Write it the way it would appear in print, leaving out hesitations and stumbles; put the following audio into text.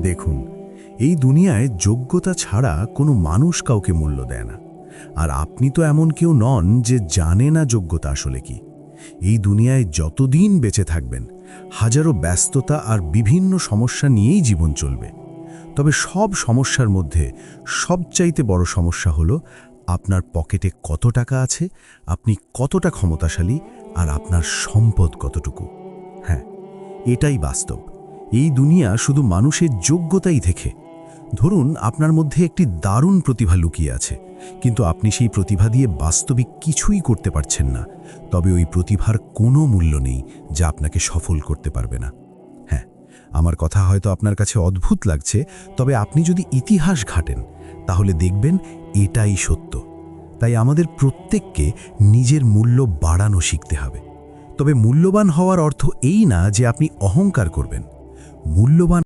দেখুন, এই দুনিয়ায় যোগ্যতা ছাড়া কোনো মানুষ কাউকে মূল্য দেয় না। আর আপনি তো এমন কেউ নন যে জানে না যোগ্যতা আসলে কি। এই দুনিয়ায় যতদিন বেঁচে থাকবেন, হাজারো ব্যস্ততা আর বিভিন্ন সমস্যা নিয়েই জীবন চলবে। তবে সব সমস্যার মধ্যে সবচাইতে বড় সমস্যা হলো আপনার পকেটে কত টাকা আছে, আপনি কতটা ক্ষমতাশালী, আর আপনার সম্পদ কতটুকু। হ্যাঁ, এটাই বাস্তব। এই দুনিয়া শুধু মানুষের যোগ্যতাই দেখে। ধরুন, আপনার মধ্যে একটি দারুণ প্রতিভা লুকিয়ে আছে, কিন্তু আপনি সেই প্রতিভা দিয়ে বাস্তবিক কিছুই করতে পারছেন না। তবে ওই প্রতিভার কোনো মূল্য নেই যা আপনাকে সফল করতে পারবে না। হ্যাঁ, আমার কথা হয়তো আপনার কাছে অদ্ভুত লাগছে, তবে আপনি যদি ইতিহাস ঘাটেন তাহলে দেখবেন এটাই সত্য। তাই আমাদের প্রত্যেককে নিজের মূল্য বাড়ানো শিখতে হবে। তবে মূল্যবান হওয়ার অর্থ এই না যে আপনি অহংকার করবেন। মূল্যবান